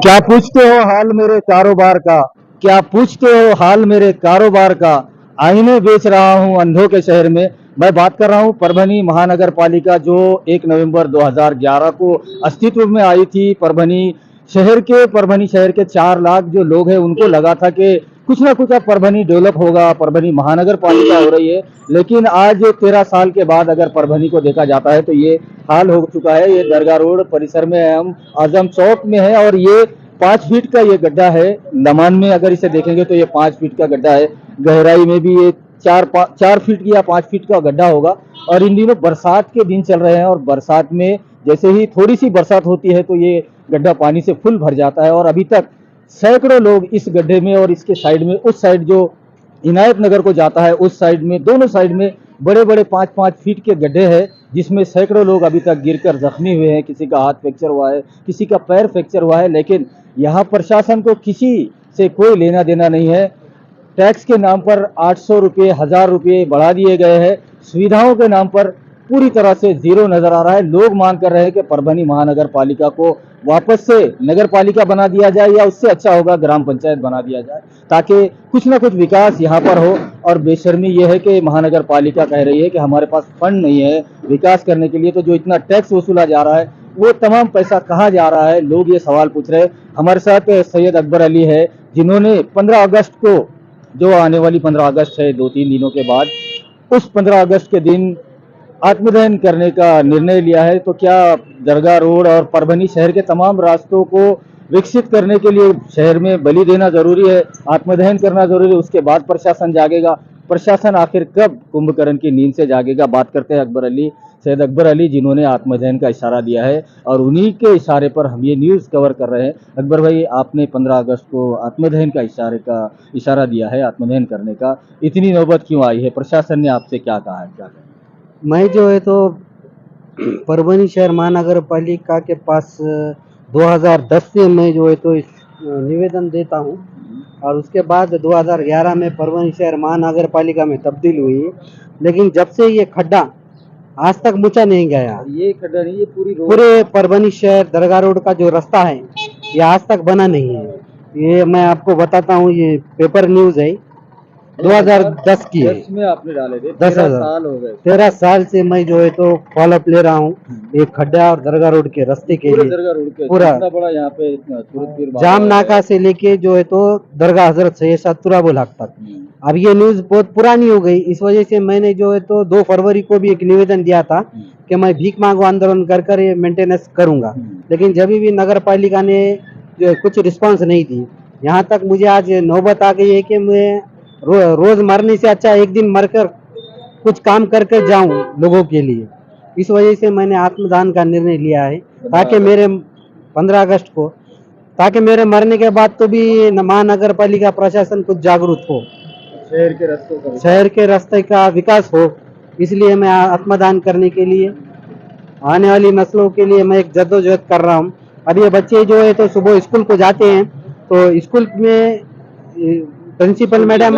क्या पूछते हो हाल मेरे कारोबार का? क्या पूछते हो हाल मेरे कारोबार का? आईने बेच रहा हूं अंधों के शहर में। मैं बात कर रहा हूं परभनी महानगर पालिका जो 1 नवंबर 2011 को अस्तित्व में आई थी। परभनी शहर के 4 लाख जो लोग हैं उनको लगा था कि कुछ ना कुछ अब परभनी डेवलप होगा, परभनी महानगर पालिका हो रही है। लेकिन आज 13 साल के बाद अगर परभनी को देखा जाता है तो ये हाल हो चुका है। ये दरगाह रोड परिसर में है, हम आजम चौक में है और ये 5 फीट का ये गड्ढा है। लमान में अगर इसे देखेंगे तो ये 5 फीट का गड्ढा है। गहराई में भी ये 4 फीट की या 5 फीट का गड्ढा होगा। और इन दिनों बरसात के दिन चल रहे हैं और बरसात में जैसे ही थोड़ी सी बरसात होती है तो ये गड्ढा पानी से फुल भर जाता है। और अभी तक सैकड़ों लोग इस गड्ढे में और इसके साइड में, उस साइड जो इनायत नगर को जाता है उस साइड में, दोनों साइड में बड़े बड़े 5-5 फीट के गड्ढे हैं जिसमें सैकड़ों लोग अभी तक गिरकर जख्मी हुए हैं। किसी का हाथ फ्रैक्चर हुआ है, किसी का पैर फ्रैक्चर हुआ है। लेकिन यहाँ प्रशासन को किसी से कोई लेना देना नहीं है। टैक्स के नाम पर 800 रुपये, 1000 रुपये बढ़ा दिए गए हैं। सुविधाओं के नाम पर पूरी तरह से जीरो नजर आ रहा है। लोग मांग कर रहे हैं कि परभनी महानगर पालिका को वापस से नगर पालिका बना दिया जाए या उससे अच्छा होगा ग्राम पंचायत बना दिया जाए, ताकि कुछ ना कुछ विकास यहाँ पर हो। और बेशर्मी ये है कि महानगर पालिका कह रही है कि हमारे पास फंड नहीं है विकास करने के लिए, तो जो इतना टैक्स वसूला जा रहा है वो तमाम पैसा कहाँ जा रहा है, लोग ये सवाल पूछ रहे हैं। हमारे साथ सैयद अकबर अली है जिन्होंने 15 अगस्त को, जो आने वाली 15 अगस्त है 2-3 दिनों के बाद, उस 15 अगस्त के दिन आत्मदहन करने का निर्णय लिया है। तो क्या दरगाह रोड और परभनी शहर के तमाम रास्तों को विकसित करने के लिए शहर में बलि देना जरूरी है, आत्मदहन करना जरूरी है, उसके बाद प्रशासन जागेगा? प्रशासन आखिर कब कुंभकर्ण की नींद से जागेगा? बात करते हैं सैयद अकबर अली जिन्होंने आत्मदहन का इशारा दिया है और उन्हीं के इशारे पर हम ये न्यूज़ कवर कर रहे हैं। अकबर भाई, आपने 15 अगस्त को आत्मदहन का इशारा दिया है, आत्मदहन करने का, इतनी नौबत क्यों आई है? प्रशासन ने आपसे क्या कहा है, क्या कहा? मैं जो है तो परभनी शहर महानगर पालिका के पास 2010 से मैं जो है तो निवेदन देता हूँ और उसके बाद 2011 में परभनी शहर महानगर पालिका में तब्दील हुई। लेकिन जब से ये खड्डा आज तक मुछा नहीं गया। ये खड्डा नहीं, ये पूरी रोड, पूरे परभनी शहर दरगाह रोड का जो रास्ता है ये आज तक बना नहीं है। ये मैं आपको बताता हूँ, ये पेपर न्यूज़ है, 2010 की है। 10 में आपने डाले थे, 10,000 साल हो गए। 13 साल से मैं जो है तो फॉलोअप ले रहा हूँ एक खड्डा और दरगाह रोड के रास्ते के लिए। दरगाह रोड के पूरा इतना बड़ा यहाँ पे तुरंत जाम नाका से लेके जो है तो दरगाह हजरत सैयद साद तुराबुल हक तक। अब ये न्यूज़ बहुत पुरानी हो गई, इस वजह से मैंने जो है तो 2 फरवरी को भी एक निवेदन दिया था कि मैं भीख मांगो आंदोलन कर कर ये मेंटेनेंस करूंगा। लेकिन जब भी नगर पालिका ने जो है कुछ रिस्पांस नहीं दी, यहाँ तक मुझे आज नौबत आ गई है कि मैं रोज मरने से अच्छा एक दिन मरकर कुछ काम करके जाऊं लोगों के लिए। इस वजह से मैंने आत्मदान का निर्णय लिया है ताकि मेरे 15 अगस्त को, ताकि मेरे मरने के बाद तो भी महानगर पालिका प्रशासन कुछ जागरूक हो, शहर के रास्ते का विकास हो। इसलिए मैं आत्मदान करने के लिए आने वाली नस्लों के लिए मैं एक जद्दोजहद कर रहा हूँ। अब ये बच्चे जो है तो सुबह स्कूल को जाते हैं तो स्कूल में प्रिंसिपल मैडम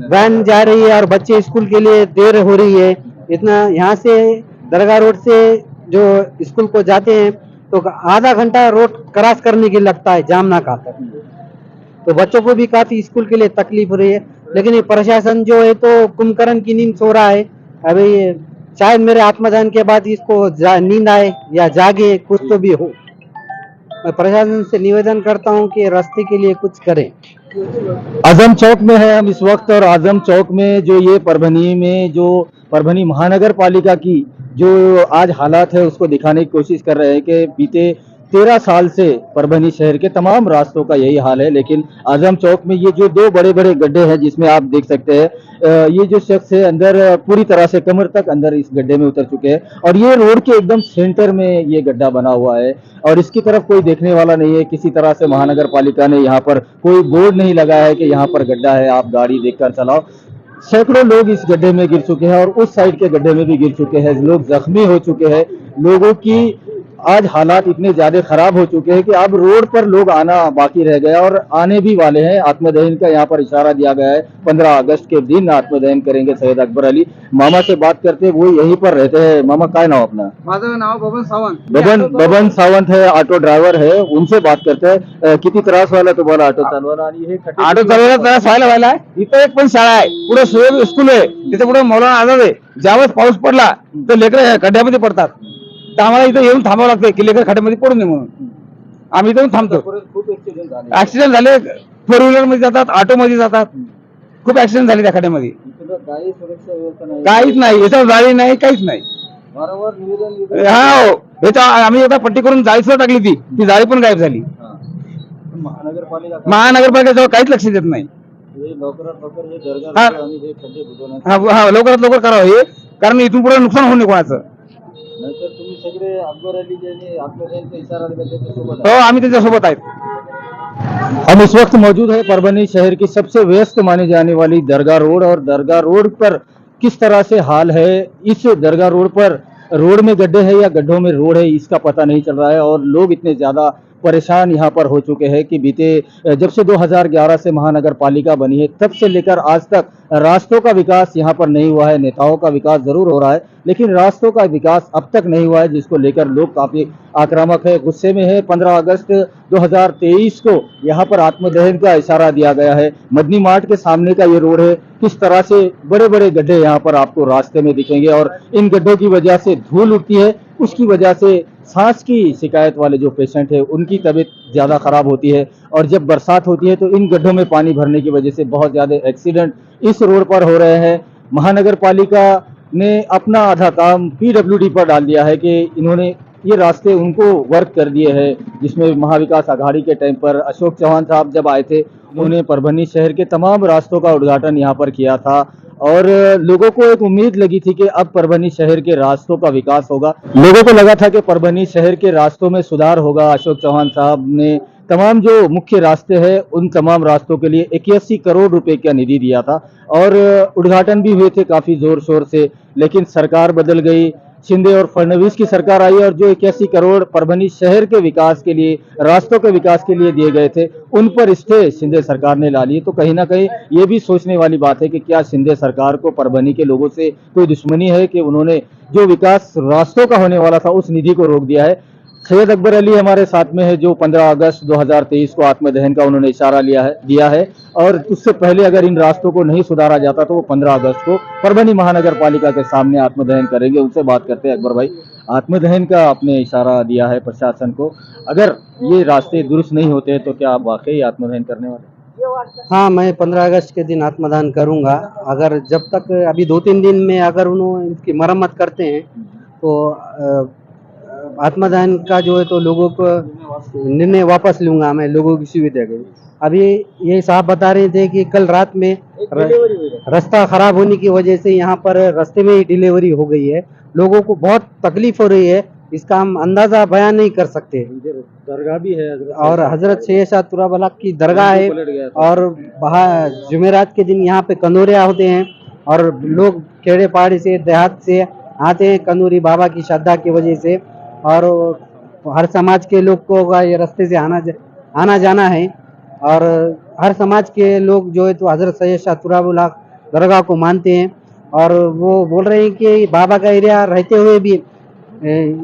वैन जा रही है और बच्चे स्कूल के लिए देर हो रही है। इतना यहाँ से दरगाह रोड से जो स्कूल को जाते हैं तो आधा घंटा रोड क्रॉस करने के लगता है जाम नाका तक। तो बच्चों को भी काफी स्कूल के लिए तकलीफ हो रही है। लेकिन ये प्रशासन जो है तो कुंभकर्ण की नींद सो रहा है। अभी शायद मेरे आत्मदान के बाद इसको नींद आए या जागे, कुछ तो भी हो। मैं प्रशासन से निवेदन करता हूँ कि रास्ते के लिए कुछ करें। आजम चौक में है हम इस वक्त और आजम चौक में जो ये परभनी में जो परभनी महानगर पालिका की जो आज हालात है उसको दिखाने की कोशिश कर रहे हैं कि बीते 13 साल से परभनी शहर के तमाम रास्तों का यही हाल है। लेकिन आजम चौक में ये जो 2 बड़े बड़े गड्ढे हैं जिसमें आप देख सकते हैं ये जो शख्स है अंदर पूरी तरह से कमर तक अंदर इस गड्ढे में उतर चुके हैं और ये रोड के एकदम सेंटर में ये गड्ढा बना हुआ है और इसकी तरफ कोई देखने वाला नहीं है। किसी तरह से महानगर पालिका ने यहाँ पर कोई बोर्ड नहीं लगाया है कि यहाँ पर गड्ढा है, आप गाड़ी देखकर चलाओ। सैकड़ों लोग इस गड्ढे में गिर चुके हैं और उस साइड के गड्ढे में भी गिर चुके हैं, लोग जख्मी हो चुके हैं। लोगों की आज हालात इतने ज्यादा खराब हो चुके हैं कि अब रोड पर लोग आना बाकी रह गया और आने भी वाले हैं। आत्मदहन का यहाँ पर इशारा दिया गया है, 15 अगस्त के दिन आत्मदहन करेंगे सैयद अकबर अली। मामा से बात करते हैं, वो यहीं पर रहते हैं। मामा काय नाव अपना? माझं नाव बबन सावंत. बबन सावंत है, ऑटो ड्रायव्हर है, उनसे बात करते हैं। किती त्रास व्हायला तुम्हाला ऑटो चालवायला? आणि हे खड्डे ऑटो चालवायला त्रास व्हायला आहे. इथं एक पण शाळा आहे, पुढे सुयोग स्कूल आहे, तिथे पुढे मौलाना आझाद आहे. ज्यावेळेस पाऊस पडला तर लेकरं खड्ड्यामध्ये पडतात, तर आम्हाला इथं येऊन थांबावं लागतं की लेकर खड्ड्यामध्ये पडू नये म्हणून. आम्ही इथं थांबतो. खूप ऍक्सिडेंट झाले. ऍक्सिडेंट झाले, फोर व्हीलर मध्ये जातात, ऑटो मध्ये जातात, खूप ऍक्सिडेंट झाले त्या खड्ड्यामध्ये. इथं काही सुरक्षा व्यवस्था नाही. काहीच नाही, याच्यावर जाळी नाही, काहीच नाही. वारंवार निवेदन हा हो, याच्या आम्ही आता पट्टी करून जाळी सुद्धा टाकली, ती जाळी पण गायब झाली. महानगरपालिकेजवळ काहीच लक्ष देत नाही. हे लवकरात लवकर हे हा. दर्गा आणि हे खड्डे बुजवण्यात, हा लवकरात लवकर करावं हे, कारण इथून पुढे नुकसान होऊ नये कोणाचं. नाहीतर तुम्ही सगळे अकबर अली ज्यांनी आत्मदहनचा इशारा दिला त्याच्यासोबत हो, आम्ही त्याच्यासोबत आहेत. हम इस वक्त मौजूद है परभनी शहर की सबसे व्यस्त मानी जाने वाली दरगाह रोड, और दरगाह रोड पर किस तरह से हाल है। इस दरगाह रोड पर रोड में गड्ढे हैं या गड्ढों में रोड है, इसका पता नहीं चल रहा है। और लोग इतने ज़्यादा परेशान यहाँ पर हो चुके हैं कि बीते जब से 2011 से महानगर पालिका बनी है तब से लेकर आज तक रास्तों का विकास यहाँ पर नहीं हुआ है। नेताओं का विकास जरूर हो रहा है, लेकिन रास्तों का विकास अब तक नहीं हुआ है, जिसको लेकर लोग काफी आक्रामक है, गुस्से में है। 15 अगस्त 2023 को यहाँ पर आत्मदहन का इशारा दिया गया है। मदनी मार्ट के सामने का ये रोड है, किस तरह से बड़े बड़े गड्ढे यहाँ पर आपको रास्ते में दिखेंगे, और इन गड्ढों की वजह से धूल उठती है, उसकी वजह से सांस की शिकायत वाले जो पेशेंट है उनकी तबीयत ज़्यादा ख़राब होती है। और जब बरसात होती है तो इन गड्ढों में पानी भरने की वजह से बहुत ज़्यादा एक्सीडेंट इस रोड पर हो रहे हैं। महानगर पालिका ने अपना आधा काम पीडब्ल्यूडी पर डाल दिया है कि इन्होंने ये रास्ते उनको वर्क कर दिए हैं, जिसमें महाविकास आघाड़ी के टाइम पर अशोक चौहान साहब जब आए थे उन्होंने परभनी शहर के तमाम रास्तों का उद्घाटन यहाँ पर किया था, और लोगों को एक उम्मीद लगी थी कि अब परभनी शहर के रास्तों का विकास होगा। लोगों को लगा था कि परभनी शहर के रास्तों में सुधार होगा। अशोक चौहान साहब ने तमाम जो मुख्य रास्ते हैं उन तमाम रास्तों के लिए 81 करोड़ रुपए का निधि दिया था, और उद्घाटन भी हुए थे काफी जोर शोर से। लेकिन सरकार बदल गई, शिंदे और फडणवीस की सरकार आई, और जो 81 करोड़ परभनी शहर के विकास के लिए, रास्तों के विकास के लिए दिए गए थे, उन पर स्टे शिंदे सरकार ने ला ली। तो कहीं ना कहीं ये भी सोचने वाली बात है कि क्या शिंदे सरकार को परभनी के लोगों से कोई दुश्मनी है कि उन्होंने जो विकास रास्तों का होने वाला था उस निधि को रोक दिया है। सैयद अकबर अली हमारे साथ में है, जो 15 अगस्त 2023 को आत्मदहन का उन्होंने इशारा दिया है, और उससे पहले अगर इन रास्तों को नहीं सुधारा जाता तो वो 15 अगस्त को परभनी महानगर पालिका के सामने आत्मदहन करेंगे। उनसे बात करते हैं। अकबर भाई, आत्मदहन का आपने इशारा दिया है प्रशासन को, अगर ये रास्ते दुरुस्त नहीं होते तो क्या आप वाकई आत्मदहन करने वाले? हाँ, मैं 15 अगस्त के दिन आत्मदान करूंगा। अगर जब तक अभी 2-3 दिन में अगर उन्होंने इसकी मरम्मत करते हैं तो आत्मदान का जो है तो लोगों को निर्णय वापस लूंगा मैं, लोगों की सुविधा के लिए। अभी ये साहब बता रहे थे कि कल रात में रास्ता खराब होने की वजह से यहाँ पर रास्ते में ही डिलीवरी हो गई है। लोगों को बहुत तकलीफ हो रही है, इसका हम अंदाजा बयान नहीं कर सकते। दरगाह भी है और हजरत सैयद शाह तुराबलाग की दरगाह है, और वहाँ जुमेरात के दिन यहाँ पे कंदोरिया होते हैं, और लोग खेड़े पहाड़ी से, देहात से आते हैं कंदूरी बाबा की श्रद्धा की वजह से। और हर समाज के लोग को का ये रास्ते से आना जाना है, और हर समाज के लोग जो है तो हजरत सैयद शाह तुराबलाग दरगाह को मानते हैं। और वो बोल रहे हैं कि बाबा का एरिया रहते हुए भी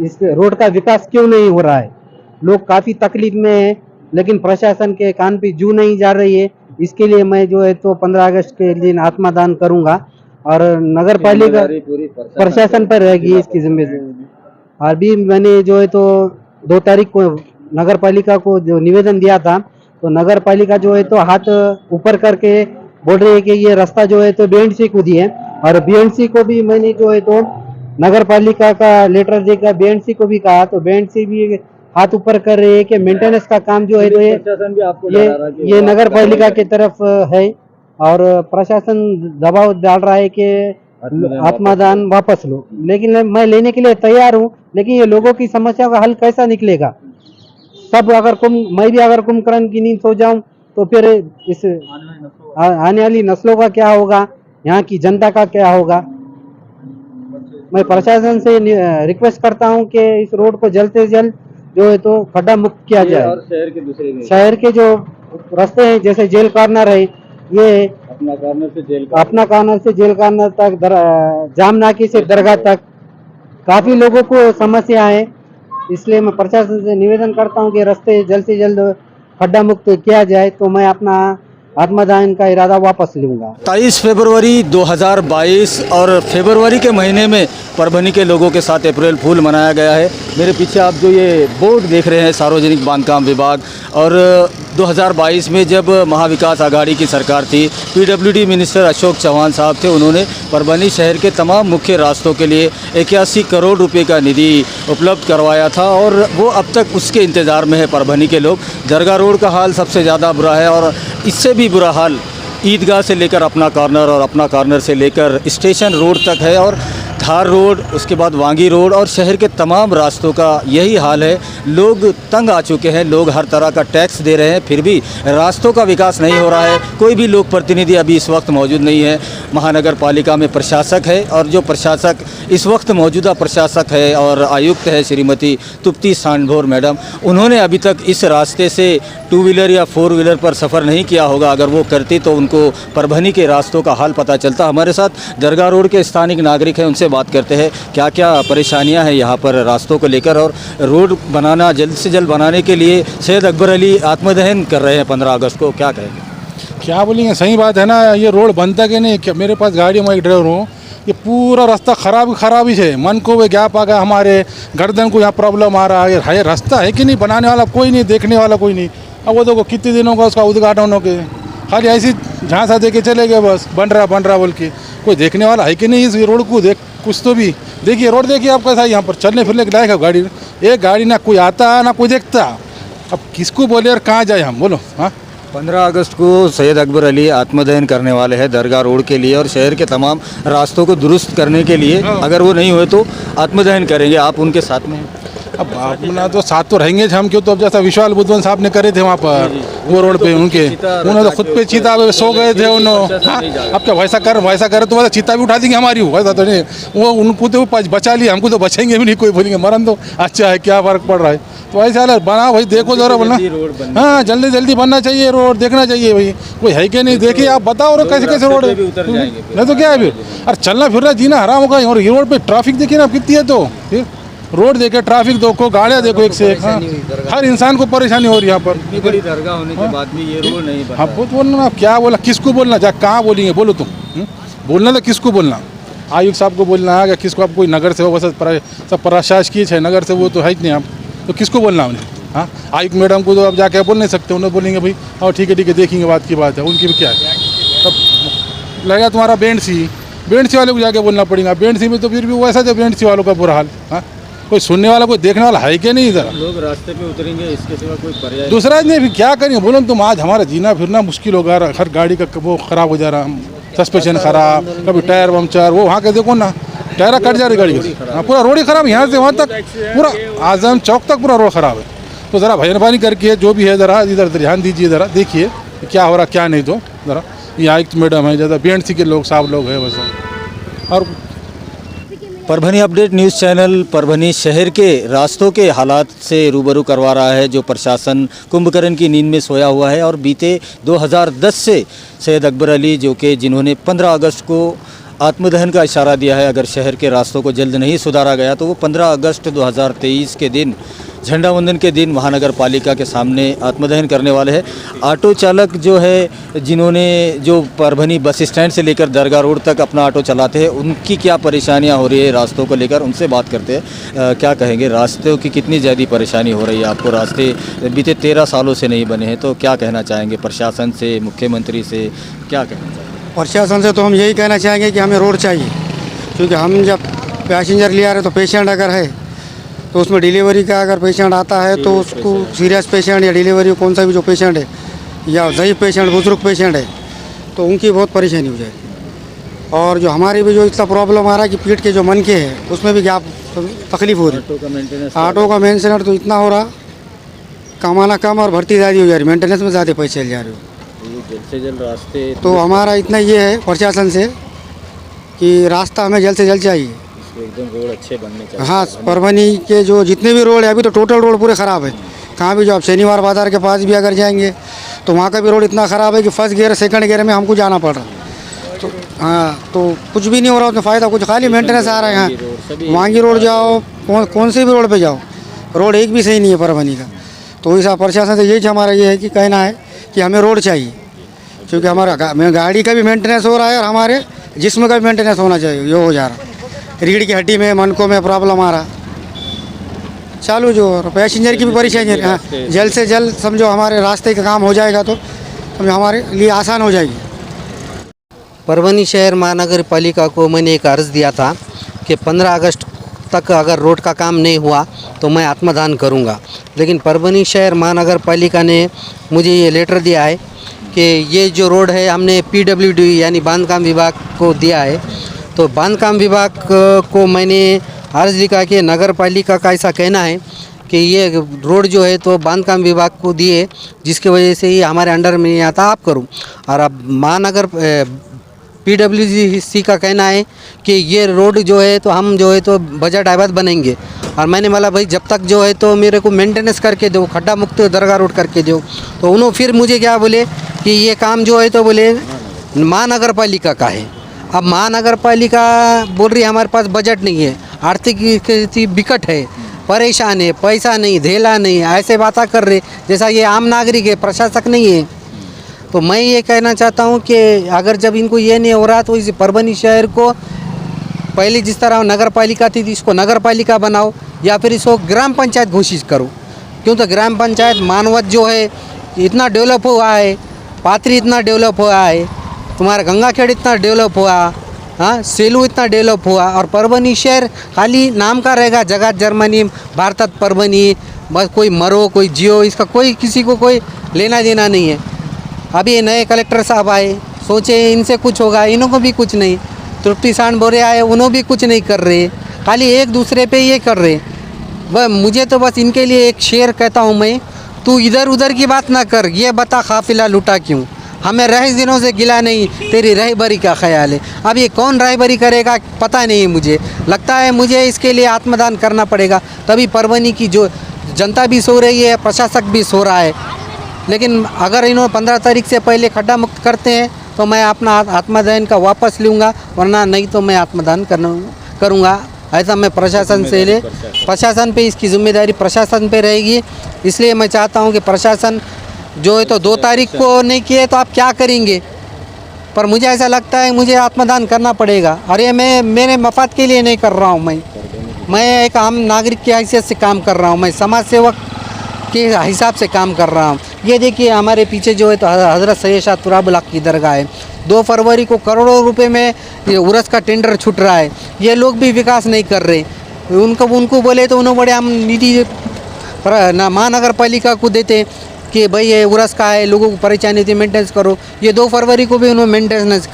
इस रोड का विकास क्यों नहीं हो रहा है। लोग काफ़ी तकलीफ में है, लेकिन प्रशासन के कान पे जू नहीं जा रही है। इसके लिए मैं जो है तो 15 अगस्त के दिन आत्मदान करूंगा, और नगर पालिका प्रशासन पर रहेगी इसकी जिम्मेदारी। अभी मैंने जो है तो 2 तारीख को नगर पालिका को जो निवेदन दिया था, तो नगर पालिका जो है तो हाथ ऊपर करके बोल रही है कि ये रास्ता जो है तो बीएनसी को दी है, और बीएनसी को भी मैंने जो है तो नगर पालिका का लेटर देकर बीएनसी को भी कहा, तो बीएनसी भी हाथ ऊपर कर रही है कि मेंटेनेंस का काम जो है तो ये नगर पालिका की तरफ है, और प्रशासन दबाव डाल रहा है कि आत्मदान वापस लो। लेकिन मैं लेने के लिए तैयार हूँ, लेकिन ये लोगों की समस्या का हल कैसा निकलेगा। सब अगर मैं भी अगर कुंभकर्ण की नींद सो जाऊं तो फिर इस आने वाली नस्लों का क्या होगा, यहाँ की जनता का क्या होगा। मैं प्रशासन से रिक्वेस्ट करता हूं कि इस रोड को जल्द से जल्द जो है तो खड्डा मुक्त किया ये जाए। और शहर के दूसरे में शहर के जो रास्ते हैं जैसे जेल कॉर्नर है, ये अपना कॉर्नर से जेल अपना कॉर्नर से जेल कॉर्नर तक, जाम नाकी से दरगाह तक काफी लोगों को समस्या है। इसलिए मैं प्रशासन से निवेदन करता हूं कि रास्ते जल्द से जल्द खड्डा मुक्त किया जाए, तो मैं अपना आत्मदान का इरादा वापस लूंगा। 23 फरवरी 2022 और फरवरी के महीने में परभनी के लोगों के साथ अप्रैल फूल मनाया गया है। मेरे पीछे आप जो ये बोर्ड देख रहे हैं सार्वजनिक बांधकाम विभाग, और 2022 में जब महाविकास आघाड़ी की सरकार थी, पीडब्ल्यूडी मिनिस्टर अशोक चौहान साहब थे, उन्होंने परभनी शहर के तमाम मुख्य रास्तों के लिए 81 करोड़ रुपए का निधि उपलब्ध करवाया था, और वो अब तक उसके इंतज़ार में है परभनी के लोग। दरगाह रोड का हाल सबसे ज़्यादा बुरा है, और इससे भी बुरा हाल ईदगाह से लेकर अपना कॉर्नर और अपना कॉर्नर से लेकर स्टेशन रोड तक है, और धार रोड, उसके बाद वांगी रोड और शहर के तमाम रास्तों का यही हाल है। लोग तंग आ चुके हैं, लोग हर तरह का टैक्स दे रहे हैं, फिर भी रास्तों का विकास नहीं हो रहा है। कोई भी लोक प्रतिनिधि अभी इस वक्त मौजूद नहीं है। महानगर पालिका में प्रशासक है, और जो प्रशासक इस वक्त मौजूदा प्रशासक है और आयुक्त है श्रीमती तुप्ती सांडभोर मैडम, उन्होंने अभी तक इस रास्ते से 2 व्हीलर या 4 व्हीलर पर सफ़र नहीं किया होगा। अगर वो करती तो उनको परभनी के रास्तों का हाल पता चलता। हमारे साथ दरगाह रोड के स्थानिक नागरिक हैं, उनसे बात करते हैं क्या क्या परेशानियां हैं यहाँ पर रास्तों को लेकर, और रोड बनाना जल्द से जल्द बनाने के लिए सैयद अकबर अली आत्मदहन कर रहे हैं 15 अगस्त को, क्या कहेंगे? क्या बोलेंगे, सही बात है ना, ये रोड बनता कि नहीं। क्या मेरे पास गाड़ी, मैं एक ड्राइवर हूँ, ये पूरा रास्ता खराब ही है। मन को वे गैप आ गया, हमारे गर्दन को यहाँ प्रॉब्लम आ रहा है। रास्ता है कि नहीं, बनाने वाला कोई नहीं, देखने वाला कोई नहीं। अब वो देखो कितने दिनों का उसका उद्घाटन हो के खाली ऐसी झांसा दे के चले गए, बस बन रहा बोल के। कोई देखने वाला है कि नहीं इस रोड को? देख कुछ तो भी देखिए, रोड देखिए आप कैसा है, यहाँ पर चलने फिरने के लायक है गाड़ी। एक गाड़ी ना कोई आता ना कोई देखता। अब किसको बोले और कहाँ जाए हम, बोलो? हाँ, 15 अगस्त को सैयद अकबर अली आत्मदहन करने वाले हैं दरगाह रोड के लिए और शहर के तमाम रास्तों को दुरुस्त करने के लिए। अगर वो नहीं हुए तो आत्मदहन करेंगे, आप उनके साथ में हैं? अब अपना तो साथ तो रहेंगे हम क्यों। तो अब जैसा विशाल बुद्धवन साहब ने करे थे वहाँ पर वो रोड पे, उन्होंने तो खुद पे चीता पे सो गए थे उन्होंने। अब क्या वैसा करे तो वैसा चीता भी उठा देंगे हमारी, वैसा तो नहीं। वो उनको तो बचा लिया, हमको तो बचेंगे भी नहीं। कोई बोलेंगे मरन तो अच्छा है, क्या फ़र्क पड़ रहा है। तो ऐसा हाल बना भाई, देखो जरा बनना। हाँ, जल्दी बनना चाहिए रोड, देखना चाहिए भाई कोई है कि नहीं। देखिए आप बताओ कैसे रोड है, नहीं तो क्या है फिर। अरे चलना फिरना जीना हराम होगा। और ये रोड पे ट्रैफिक देखिए ना कितनी है, तो फिर रोड देखे, ट्रैफिक देखो, गाड़ियाँ देखो एक से एक। हाँ, हर इंसान को परेशानी हो रही है यहाँ पर। इतनी बड़ी दरगाह होने के बाद भी ये रोड नहीं बना। हाँ, बहुत बोलना, आप क्या बोला, किसको बोलना, जा कहाँ बोलेंगे, बोलो तुम। बोलना तो किसको बोलना, आयुक्त साहब को बोलना है, किसको? आप कोई नगर से हो, बस सब प्रशासकीय है, नगर से वो तो है ही नहीं। आप तो किसको बोलना हमने? हाँ, आयुक्त मैडम को तो आप जाके बोल नहीं सकते। उन्हें बोलेंगे भाई और ठीक है देखेंगे, बात की बात है। उनकी भी क्या है, तब लगेगा तुम्हारा बेंडसी वाले को जाके बोलना पड़ेगा। बेंडसी में तो फिर भी वैसा जो बेंडसी वालों का बुरा हाल। हाँ, कोई सुनने वाला, कोई देखने वाला है कि नहीं इधर? लोग रास्ते पे उतरेंगे, इसके सिवा कोई पर्याय दूसरा नहीं। फिर क्या करेंगे बोलो तुम? आज हमारा जीना फिरना मुश्किल होगा। हर गाड़ी का वो ख़राब हो जा रहा, सस्पेंशन ख़राब, कभी टायर पंचर। वो वहाँ के देखो ना, टायर कट जा रही गाड़ी की। हाँ, पूरा रोड ही ख़राब, यहाँ से वहाँ तक पूरा आजम चौक तक पूरा रोड ख़राब है। तो ज़रा मेहरबानी करके जो भी है ज़रा इधर ध्यान दीजिए, ज़रा देखिए क्या हो रहा क्या नहीं। तो ज़रा ये आयुक्त मैडम है, ज़्यादा BNC के लोग साहब लोग हैं बस। और Parbhani update news channel Parbhani शहर के रास्तों के हालात से रूबरू करवा रहा है, जो प्रशासन कुंभकर्ण की नींद में सोया हुआ है। और बीते 2010 से सैयद अकबर अली, जो कि जिन्होंने 15 अगस्त को आत्मदहन का इशारा दिया है, अगर शहर के रास्तों को जल्द नहीं सुधारा गया तो वो 15 अगस्त 2023 के दिन, झंडा वंदन के दिन, महानगर पालिका के सामने आत्मदहन करने वाले हैं। ऑटो चालक जो है, जिन्होंने जो परभनी बस स्टैंड से लेकर दरगाह रोड तक अपना ऑटो चलाते हैं, उनकी क्या परेशानियां हो रही है रास्तों को लेकर, उनसे बात करते हैं। क्या कहेंगे, रास्तों की कितनी ज़्यादा परेशानी हो रही है आपको? रास्ते बीते 13 सालों से नहीं बने हैं, तो क्या कहना चाहेंगे प्रशासन से, मुख्यमंत्री से, क्या कहना चाहेंगे? प्रशासन से तो हम यही कहना चाहेंगे कि हमें रोड चाहिए, क्योंकि हम जब पैसेंजर ले आ रहे तो पेशेंट अगर है तो उसमें डिलीवरी का अगर पेशेंट आता है तो उसको सीरियस पेशेंट या डिलीवरी कौन सा भी जो पेशेंट है या ज़ईफ़ पेशेंट, बुजुर्ग पेशेंट है, तो उनकी बहुत परेशानी हो जाएगी। और जो हमारी भी जो इतना प्रॉब्लम आ रहा है कि पीठ के जो मनके हैं उसमें भी क्या तकलीफ हो रही है। ऑटो का मेंटेनेंस तो इतना हो रहा, कमाना कम और भर्ती ज़्यादा हो जा रही, मेंटेनेंस में ज़्यादा पैसे चल जा रहे हो। जल्द से जल्द रास्ते तो हमारा इतना ये है प्रशासन से कि रास्ता हमें जल्द से जल्द चाहिए। एकदम रोड अच्छे बनने चाहिए। हाँ, परभनी के जो जितने भी रोड है अभी तो टोटल रोड पूरे ख़राब है। कहाँ भी जो आप शनिवार बाज़ार के पास भी अगर जाएंगे तो वहाँ का भी रोड इतना ख़राब है कि फर्स्ट गियर सेकंड गियर में हमको जाना पड़ रहा है। तो हाँ, तो कुछ भी नहीं हो रहा उसमें फ़ायदा, कुछ खाली मेंटेनेंस आ रहा है। यहाँ वांगी रोड जाओ, कौन से भी रोड पे जाओ, रोड एक भी सही नहीं है परभनी का। तो इस प्रशासन से यही हमारा ये है कि कहना है कि हमें रोड चाहिए, क्योंकि हमारा गाड़ी का भी मेंटेनेंस हो रहा है और हमारे जिस्म का भी मेंटेनेंस होना चाहिए। ये हो जा रहा, रीढ़ की हड्डी में मनकों में प्रॉब्लम आ रहा चालू जो, और पैसेंजर की भी परेशानी है। हाँ, जल्द से जल्द समझो हमारे रास्ते का काम हो जाएगा तो हमारे लिए आसान हो जाएगी। परभनी शहर महानगर पालिका को मैंने एक अर्ज़ दिया था कि 15 अगस्त तक अगर रोड का काम नहीं हुआ तो मैं आत्मदान करूंगा। लेकिन परभनी शहर महानगर पालिका ने मुझे ये लेटर दिया है कि ये जो रोड है हमने PWD यानी बांधकाम विभाग को दिया है। तो बांधकाम विभाग को मैंने अर्ज़ लिखा कि नगर पालिका का ऐसा कहना है कि ये रोड जो है तो बांधकाम विभाग को दिए, जिसकी वजह से ही हमारे अंडर में नहीं आता, आप करूँ। और अब महानगर PWC का कहना है कि ये रोड जो है तो हम जो है तो बजट आबाद बनेंगे। और मैंने बोला भाई जब तक जो है तो मेरे को मेंटेनेंस करके दो, खड्डा मुक्त दरगाह रोड करके दो। तो उन्होंने फिर मुझे क्या बोले कि ये काम जो है तो बोले महानगर पालिका का है। अब महानगर पालिका बोल रही है हमारे पास बजट नहीं है, आर्थिक स्थिति बिकट है, परेशान है, पैसा नहीं, धेला नहीं, ऐसे बातें कर रहे जैसा ये आम नागरिक है, प्रशासक नहीं है। तो मैं ये कहना चाहता हूँ कि अगर जब इनको ये नहीं हो रहा तो इस परभनी शहर को पहले जिस तरह नगर पालिका थी इसको नगर पालिका बनाओ, या फिर इसको ग्राम पंचायत घोषित करो। क्यों तो ग्राम पंचायत मानवत जो है इतना डेवलप हुआ है, पाथरी इतना डेवलप हुआ है, तुम्हारा गंगाखेड़ इतना डेवलप हुआ, हाँ सेलू इतना डेवलप हुआ, और परभनी शहर खाली नाम का रहेगा। जगत जर्मनी भारत परभनी, बस कोई मरो कोई जियो, इसका कोई किसी को कोई लेना देना नहीं है। अभी ये नए कलेक्टर साहब आए, सोचे इनसे कुछ होगा, इन्हों को भी कुछ नहीं। तृप्ति सांड बोरे आए, उन्होंने भी कुछ नहीं कर रहे, खाली एक दूसरे पे ये कर रहे। वह मुझे तो बस इनके लिए एक शेर कहता हूँ मैं, तू इधर उधर की बात ना कर, ये बता काफिला लुटा क्यों, हमें रह दिनों से गिला नहीं, तेरी रहबरी का ख्याल है। अब ये कौन रहबरी करेगा पता नहीं है, मुझे लगता है मुझे इसके लिए आत्मदान करना पड़ेगा, तभी परभनी की जो जनता भी सो रही है, प्रशासक भी सो रहा है। लेकिन अगर इन्होंने 15 तारीख से पहले खड्डा मुक्त करते हैं तो मैं अपना आत्मदान का वापस लूँगा, वरना नहीं तो मैं आत्मदान करूँगा। ऐसा मैं प्रशासन से ले, प्रशासन पे इसकी जिम्मेदारी प्रशासन पे रहेगी। इसलिए मैं चाहता हूँ कि प्रशासन जो है तो 2 तारीख को नहीं किए तो आप क्या करेंगे, पर मुझे ऐसा लगता है मुझे आत्मदान करना पड़ेगा। और ये मैं मेरे मफाद के लिए नहीं कर रहा हूँ, मैं एक आम नागरिक की हैसियत से काम कर रहा हूँ, मैं समाज सेवक के हिसाब से काम कर रहा हूँ। ये देखिए हमारे पीछे जो है तो हज़रत सैयद शाह तुराब की दरगाह है। 2 फरवरी को करोड़ों रुपए में ये उर्स का टेंडर छूट रहा है। ये लोग भी विकास नहीं कर रहे, उनको बोले तो उन्होंने बड़े हम निधि महानगर पालिका को देते कि भाई ये उर्स का है, लोगों को परेशानी थी, मेंटेनेंस करो। ये 2 फरवरी को भी उन्होंने मेंटेनेंस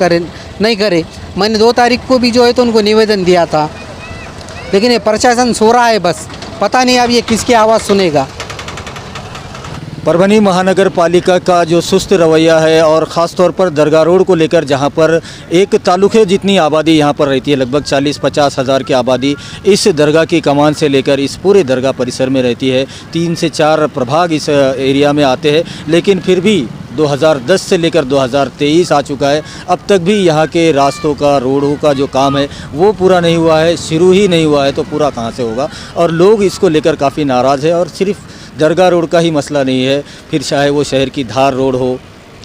नहीं करे। मैंने 2 तारीख को भी जो है तो उनको निवेदन दिया था, लेकिन ये प्रशासन सो रहा है, बस पता नहीं अब ये किसकी आवाज़ सुनेगा। परभनी महानगर पालिका का जो सुस्त रवैया है, और ख़ास तौर पर दरगाह रोड को लेकर, जहां पर एक तालुके जितनी आबादी यहां पर रहती है, लगभग 40-50 हज़ार की आबादी इस दरगाह की कमान से लेकर इस पूरे दरगाह परिसर में रहती है। 3 से 4 प्रभाग इस एरिया में आते हैं, लेकिन फिर भी 2010 से लेकर 2023 आ चुका है, अब तक भी यहाँ के रास्तों का, रोडों का जो काम है वो पूरा नहीं हुआ है। शुरू ही नहीं हुआ है तो पूरा कहाँ से होगा, और लोग इसको लेकर काफ़ी नाराज़ है। और सिर्फ दरगाह रोड का ही मसला नहीं है, फिर चाहे वो शहर की धार रोड हो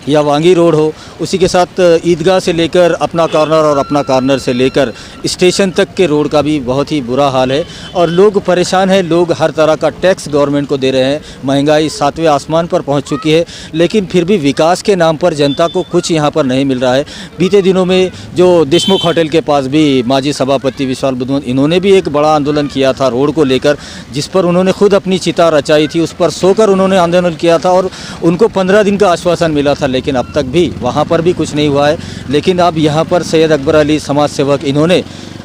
या वांगी रोड हो, उसी के साथ ईदगाह से लेकर अपना कॉर्नर और अपना कॉर्नर से लेकर स्टेशन तक के रोड का भी बहुत ही बुरा हाल है। और लोग परेशान हैं, लोग हर तरह का टैक्स गवर्नमेंट को दे रहे हैं, महंगाई 7वें आसमान पर पहुंच चुकी है, लेकिन फिर भी विकास के नाम पर जनता को कुछ यहां पर नहीं मिल रहा है। बीते दिनों में जो देशमुख होटल के पास भी माजी सभापति विशाल बुद्धवंत, इन्होंने भी एक बड़ा आंदोलन किया था रोड को लेकर, जिस पर उन्होंने खुद अपनी चिता रचाई थी, उस पर सोकर उन्होंने आंदोलन किया था और उनको 15 दिन का आश्वासन मिला था, लेकिन अब तक भी वहाँ पर भी कुछ नहीं हुआ है। लेकिन अब यहाँ पर सैयद अकबर अली समाज सेवक, इन्होंने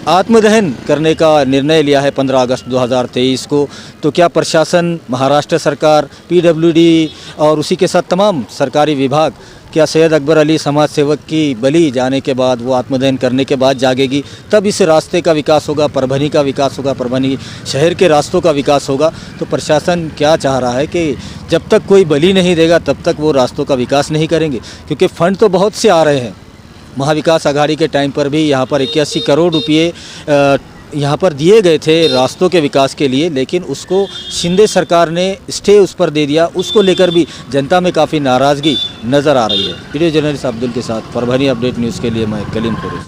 आत्मदहन करने का निर्णय लिया है 15 अगस्त 2023 को, तो क्या प्रशासन, महाराष्ट्र सरकार, पीडब्ल्यूडी और उसी के साथ तमाम सरकारी विभाग, क्या सैयद अकबर अली समाज सेवक की बलि जाने के बाद, वो आत्मदहन करने के बाद जागेगी, तब इस रास्ते का विकास होगा, परभनी का विकास होगा, परभनी शहर के रास्तों का विकास होगा। तो प्रशासन क्या चाह रहा है कि जब तक कोई बलि नहीं देगा तब तक वो रास्तों का विकास नहीं करेंगे, क्योंकि फंड तो बहुत से आ रहे हैं। महाविकास आघाड़ी के टाइम पर भी यहाँ पर 81 करोड़ रुपये यहाँ पर दिए गए थे रास्तों के विकास के लिए, लेकिन उसको शिंदे सरकार ने स्टे उस पर दे दिया। उसको लेकर भी जनता में काफ़ी नाराज़गी नज़र आ रही है। वीडियो जर्नलिस्ट अब्दुल के साथ परभनी अपडेट न्यूज़ के लिए मैं कलीम फरोज।